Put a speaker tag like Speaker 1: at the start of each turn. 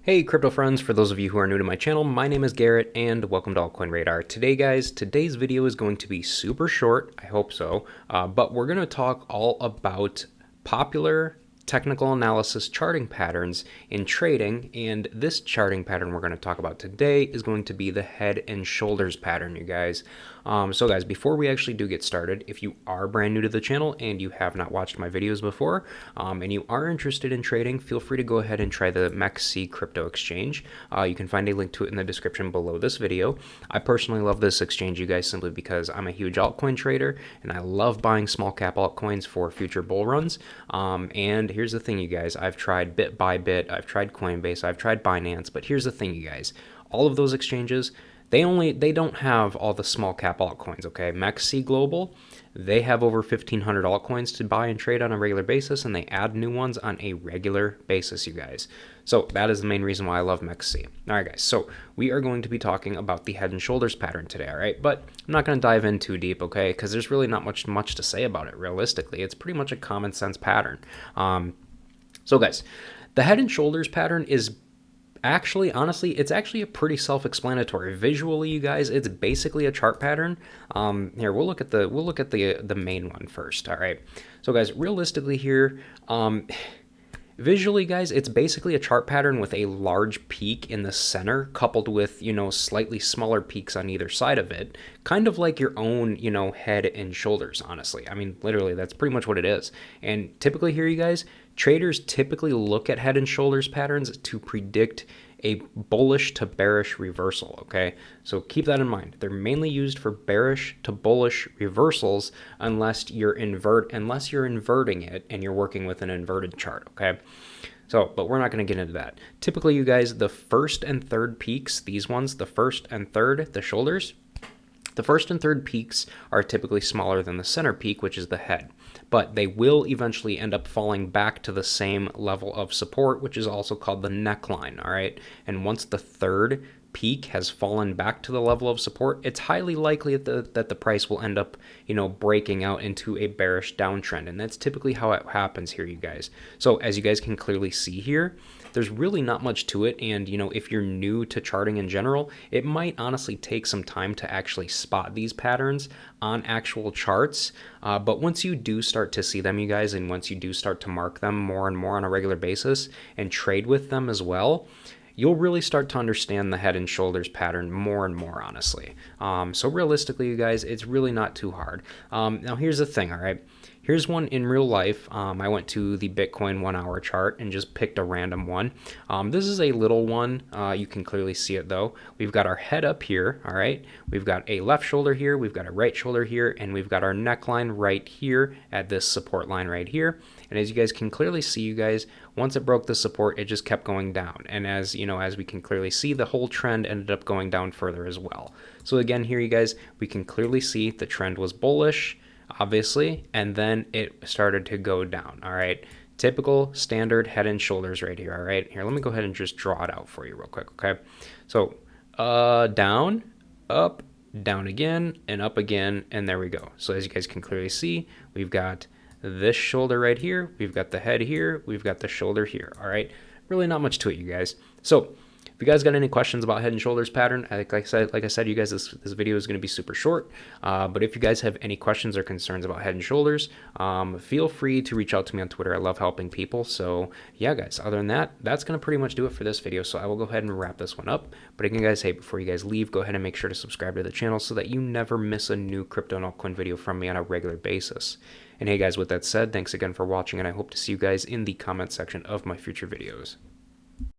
Speaker 1: Hey crypto friends, for those of you who are new to my channel, my name is Garrett and welcome to Altcoin Radar. Today guys, today's video is going to be super short, I hope so, but we're going to talk all about popular technical analysis charting patterns in trading, and this charting pattern we're going to talk about today is going to be the head and shoulders pattern, you guys. So guys, before we actually do get started, if you are brand new to the channel and you have not watched my videos before, and you are interested in trading, feel free to go ahead and try the MEXC crypto exchange. You can find a link to it in the description below this video. I personally love this exchange, you guys, simply because I'm a huge altcoin trader and I love buying small cap altcoins for future bull runs. And here's the thing, you guys, I've tried bit by bit, I've tried Coinbase, I've tried Binance, but here's the thing, you guys, all of those exchanges, they don't have all the small cap altcoins, okay? MEXC Global, they have over 1,500 altcoins to buy and trade on a regular basis, and they add new ones on a regular basis, you guys. So that is the main reason why I love MEXC. All right, guys, so we are going to be talking about the head and shoulders pattern today, all right? But I'm not going to dive in too deep, okay? Because there's really not much to say about it, realistically. It's pretty much a common sense pattern. So guys, the head and shoulders pattern is actually, honestly, it's actually a pretty self-explanatory. Visually, you guys, it's basically a chart pattern. Here, we'll look at the main one first. All right. So, guys, realistically here, visually, guys, it's basically a chart pattern with a large peak in the center, coupled with, slightly smaller peaks on either side of it, kind of like your own, head and shoulders. Honestly, I mean, literally, that's pretty much what it is. And typically, here, you guys, traders typically look at head and shoulders patterns to predict a bullish to bearish reversal, okay? So keep that in mind. They're mainly used for bearish to bullish reversals unless you're inverting it and you're working with an inverted chart, okay? So, but we're not going to get into that. Typically, you guys, the first and third peaks, these ones, the first and third, the shoulders, the first and third peaks are typically smaller than the center peak, which is the head, but they will eventually end up falling back to the same level of support, which is also called the neckline, all right? And once the third peak has fallen back to the level of support, it's highly likely that the price will end up, breaking out into a bearish downtrend, and that's typically how it happens here, you guys. So as you guys can clearly see here, there's really not much to it, and if you're new to charting in general, it might honestly take some time to actually spot these patterns on actual charts, but once you do start to see them, you guys, and once you do start to mark them more and more on a regular basis and trade with them as well, you'll really start to understand the head and shoulders pattern more and more, honestly. So realistically, you guys, it's really not too hard. Now here's the thing, all right? Here's one in real life. I went to the Bitcoin 1 hour chart and just picked a random one. This is a little one. You can clearly see it though. We've got our head up here, all right? We've got a left shoulder here, we've got a right shoulder here, and we've got our neckline right here at this support line right here. And as you guys can clearly see, you guys, once it broke the support, it just kept going down. And as we can clearly see, the whole trend ended up going down further as well. So again, here you guys, we can clearly see the trend was bullish, obviously, and then it started to go down, all right? Typical standard head and shoulders right here, all right? Here, let me go ahead and just draw it out for you real quick, okay? So down, up, down again, and up again, and there we go. So as you guys can clearly see, we've got this shoulder right here, we've got the head here, we've got the shoulder here, all right? Really not much to it, you guys. So if you guys got any questions about head and shoulders pattern, like I said, you guys, this video is going to be super short. But if you guys have any questions or concerns about head and shoulders, feel free to reach out to me on Twitter. I love helping people. So yeah, guys, other than that, that's going to pretty much do it for this video. So I will go ahead and wrap this one up. But again, guys, hey, before you guys leave, go ahead and make sure to subscribe to the channel so that you never miss a new crypto and altcoin video from me on a regular basis. And hey guys, with that said, thanks again for watching, and I hope to see you guys in the comment section of my future videos.